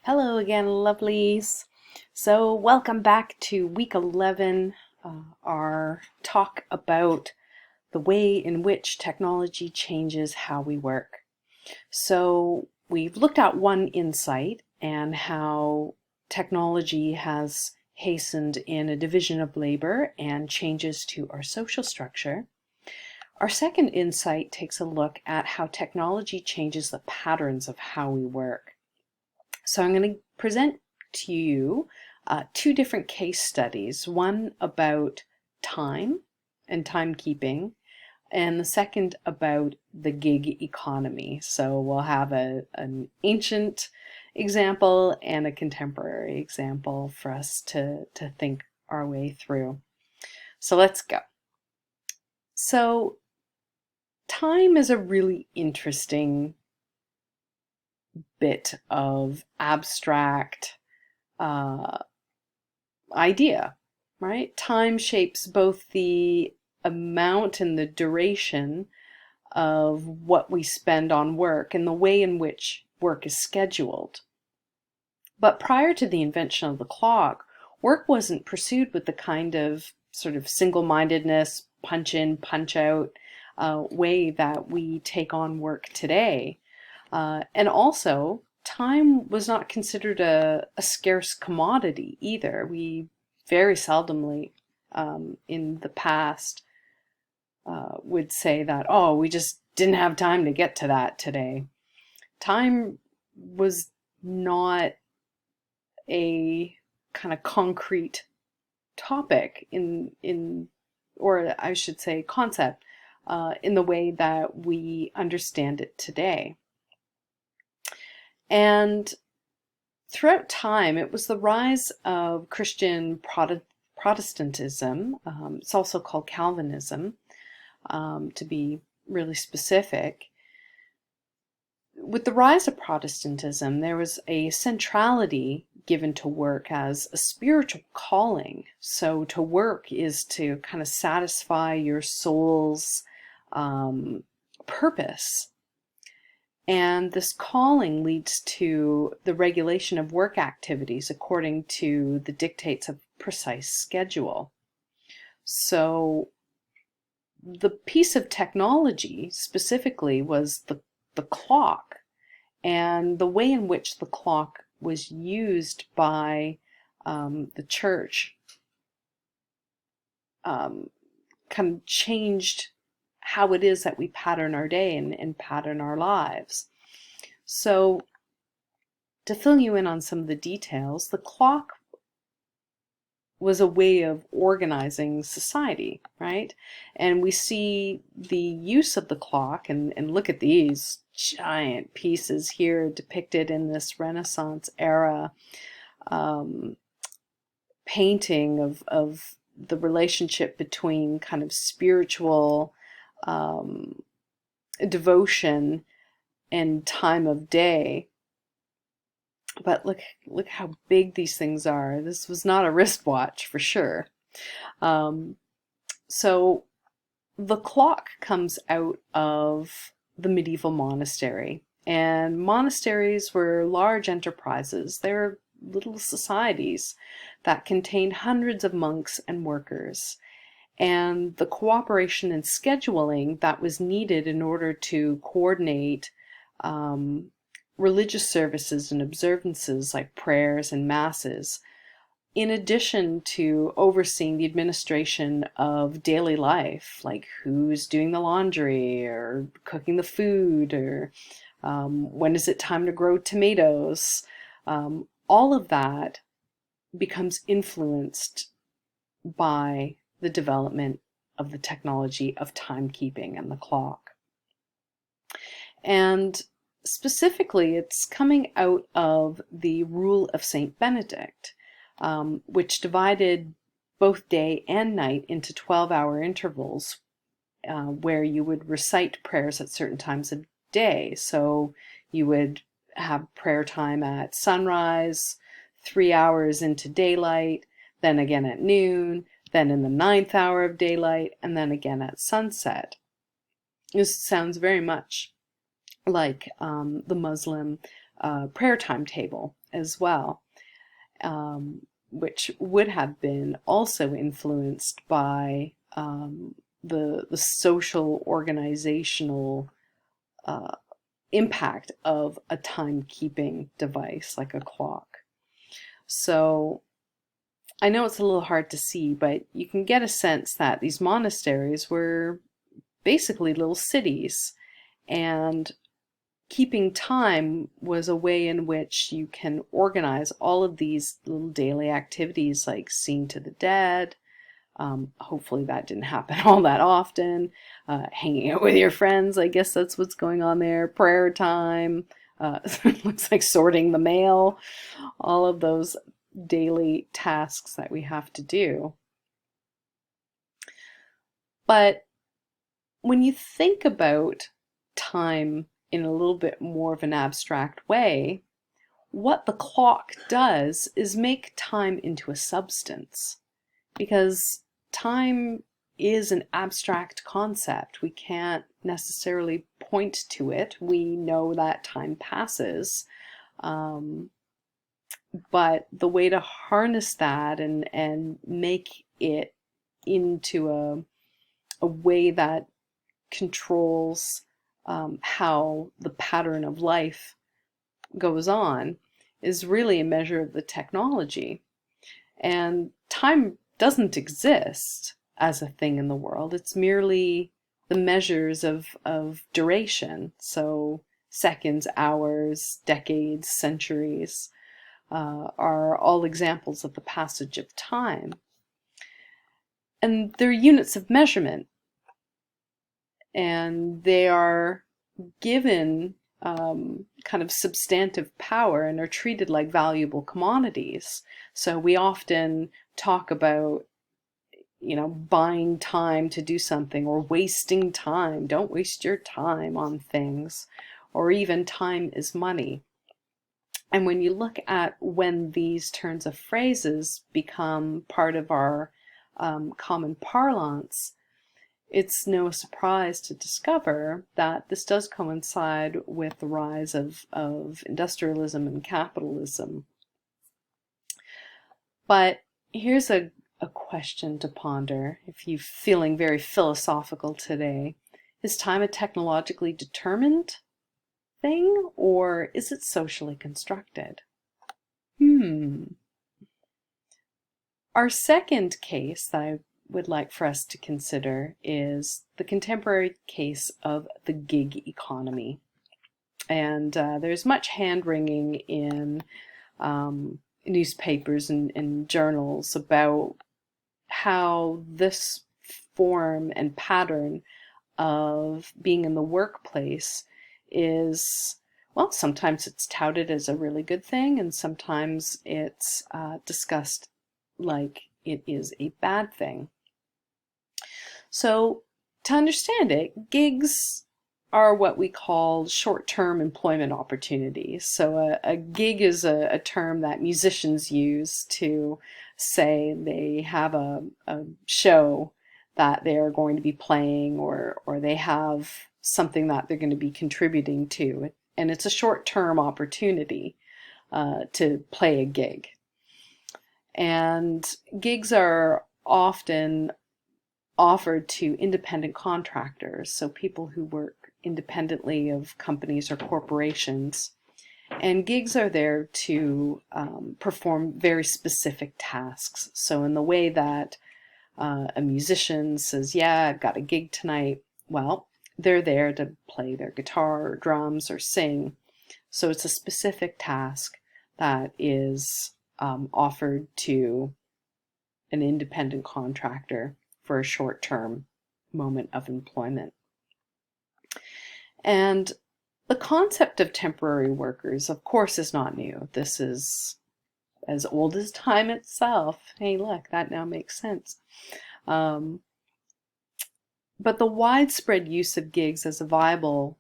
Hello again, lovelies. So, welcome back to week 11, our talk about the way in which technology changes how we work. So, we've looked at one insight and how technology has hastened in a division of labor and changes to our social structure. Our second insight takes a look at how technology changes the patterns of how we work. So I'm going to present to you two different case studies, one about time and timekeeping, and the second about the gig economy. So we'll have an ancient example and a contemporary example for us to think our way through. So let's go. So time is a really interesting bit of abstract idea, right? Time shapes both the amount and the duration of what we spend on work and the way in which work is scheduled. But prior to the invention of the clock, work wasn't pursued with the kind of sort of single-mindedness, punch in, punch out way that we take on work today. And also, time was not considered a scarce commodity either. We very seldomly in the past would say that, oh, we just didn't have time to get to that today. Time was not a kind of concrete topic or I should say concept, in the way that we understand it today. And throughout time, it was the rise of Christian Protestantism, it's also called Calvinism, to be really specific. With the rise of Protestantism, there was a centrality given to work as a spiritual calling. So to work is to kind of satisfy your soul's purpose. And this calling leads to the regulation of work activities according to the dictates of precise schedule. So the piece of technology specifically was the clock, and the way in which the clock was used by the church kind of changed how it is that we pattern our day and pattern our lives. So to fill you in on some of the details, the clock was a way of organizing society, right? And we see the use of the clock, and look at these giant pieces here depicted in this Renaissance era painting of the relationship between kind of spiritual devotion and time of day. But look how big these things are. This was not a wristwatch for sure. So the clock comes out of the medieval monastery, and monasteries were large enterprises. They were little societies that contained hundreds of monks and workers. And the cooperation and scheduling that was needed in order to coordinate religious services and observances like prayers and masses, in addition to overseeing the administration of daily life, like who's doing the laundry or cooking the food, or when is it time to grow tomatoes. All of that becomes influenced by the development of the technology of timekeeping and the clock. And specifically, it's coming out of the rule of Saint Benedict, which divided both day and night into 12-hour intervals, where you would recite prayers at certain times of day. So you would have prayer time at sunrise, 3 hours into daylight, then again at noon, then in the 9th hour of daylight, and then again at sunset. This sounds very much like the Muslim prayer timetable as well, which would have been also influenced by the social organizational impact of a timekeeping device like a clock. So I know it's a little hard to see, but you can get a sense that these monasteries were basically little cities, and keeping time was a way in which you can organize all of these little daily activities like seeing to the dead. Hopefully that didn't happen all that often. Hanging out with your friends, I guess that's what's going on there. Prayer time. Looks like sorting the mail. All of those daily tasks that we have to do. But when you think about time in a little bit more of an abstract way, what the clock does is make time into a substance, because time is an abstract concept. We can't necessarily point to it. We know that time passes, but the way to harness that and make it into a way that controls how the pattern of life goes on is really a measure of the technology. And time doesn't exist as a thing in the world. It's merely the measures of duration. So seconds, hours, decades, centuries are all examples of the passage of time. And they're units of measurement. And they are given kind of substantive power and are treated like valuable commodities. So we often talk about, buying time to do something, or wasting time. Don't waste your time on things, or even time is money. And when you look at when these turns of phrases become part of our common parlance, it's no surprise to discover that this does coincide with the rise of industrialism and capitalism. But here's a question to ponder if you're feeling very philosophical today. Is time a technologically determined thing, or is it socially constructed? Our second case that I would like for us to consider is the contemporary case of the gig economy. And there's much hand-wringing in newspapers and journals about how this form and pattern of being in the workplace is, well, sometimes it's touted as a really good thing, and sometimes it's discussed like it is a bad thing. So to understand it, gigs are what we call short-term employment opportunities. So a gig is a term that musicians use to say they have a show that they're going to be playing, or they have something that they're going to be contributing to. And it's a short-term opportunity to play a gig. And gigs are often offered to independent contractors, so people who work independently of companies or corporations. And gigs are there to perform very specific tasks. So in the way that a musician says, yeah, I've got a gig tonight, well, they're there to play their guitar or drums or sing. So it's a specific task that is offered to an independent contractor for a short-term moment of employment. And the concept of temporary workers, of course, is not new. This is as old as time itself. Hey, look, that now makes sense. But the widespread use of gigs as a viable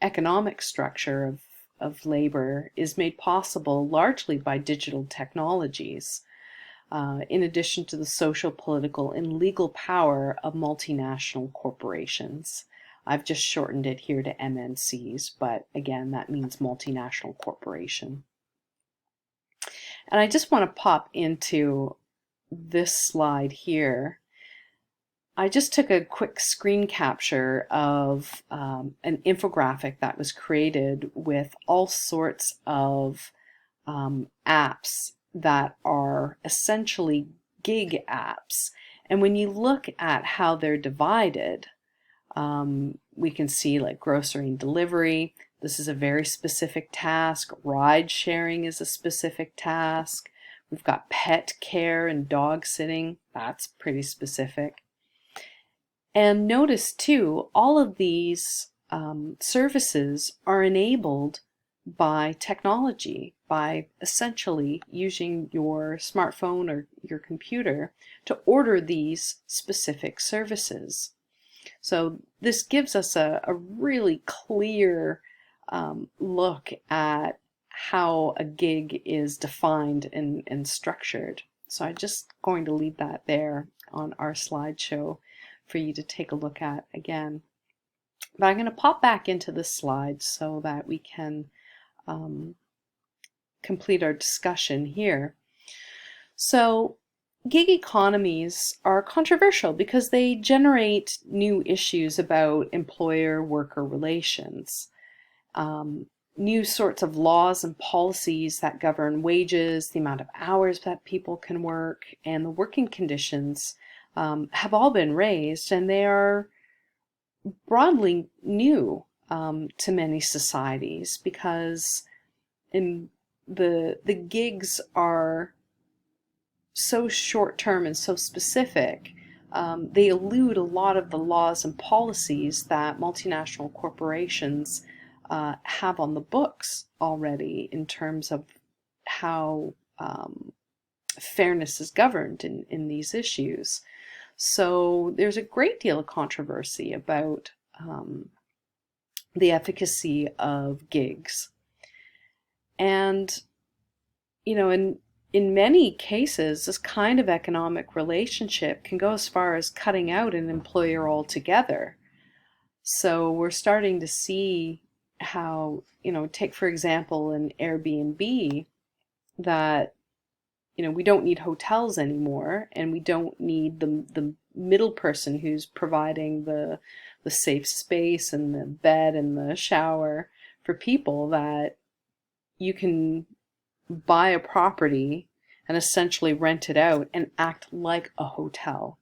economic structure of labor is made possible largely by digital technologies, in addition to the social, political, and legal power of multinational corporations. I've just shortened it here to MNCs, but again, that means multinational corporation. And I just want to pop into this slide here. I just took a quick screen capture of an infographic that was created with all sorts of apps that are essentially gig apps. And when you look at how they're divided, we can see like grocery and delivery. This is a very specific task. Ride sharing is a specific task. We've got pet care and dog sitting. That's pretty specific. And notice too, all of these services are enabled by technology, by essentially using your smartphone or your computer to order these specific services. So this gives us a really clear look at how a gig is defined and structured. So I'm just going to leave that there on our slideshow for you to take a look at again. But I'm going to pop back into this slide so that we can complete our discussion here. So gig economies are controversial because they generate new issues about employer-worker relations. New sorts of laws and policies that govern wages, the amount of hours that people can work, and the working conditions have all been raised, and they are broadly new to many societies because the gigs are so short-term and so specific. They elude a lot of the laws and policies that multinational corporations have on the books already in terms of how fairness is governed in these issues. So there's a great deal of controversy about the efficacy of gigs. And, you know, in many cases, this kind of economic relationship can go as far as cutting out an employer altogether. So we're starting to see how, you know, take for example an Airbnb, that, you know, we don't need hotels anymore, and we don't need the middle person who's providing the safe space and the bed and the shower for people, that you can buy a property and essentially rent it out and act like a hotel.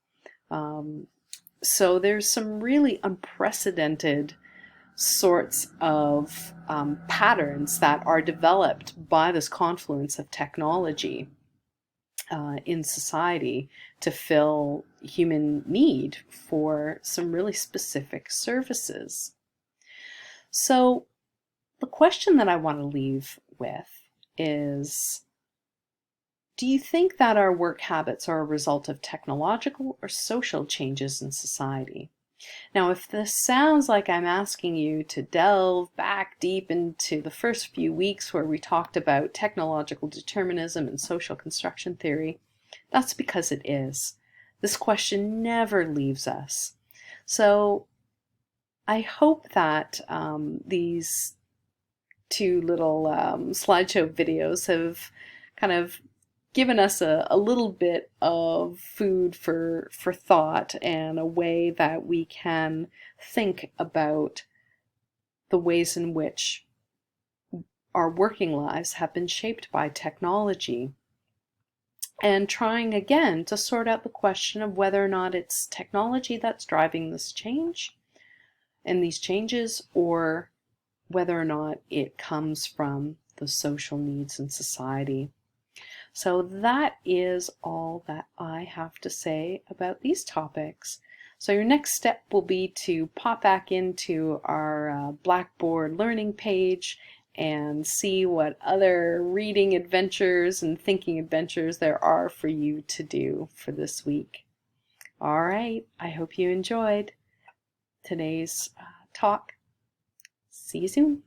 So there's some really unprecedented sorts of patterns that are developed by this confluence of technology in society to fill human need for some really specific services. So the question that I want to leave with is, do you think that our work habits are a result of technological or social changes in society? Now, if this sounds like I'm asking you to delve back deep into the first few weeks where we talked about technological determinism and social construction theory, that's because it is. This question never leaves us. So I hope that these two little slideshow videos have kind of given us a little bit of food for thought, and a way that we can think about the ways in which our working lives have been shaped by technology, and trying again to sort out the question of whether or not it's technology that's driving this change and these changes, or whether or not it comes from the social needs in society. So that is all that I have to say about these topics. So your next step will be to pop back into our Blackboard learning page and see what other reading adventures and thinking adventures there are for you to do for this week. All right, I hope you enjoyed today's talk. See you soon.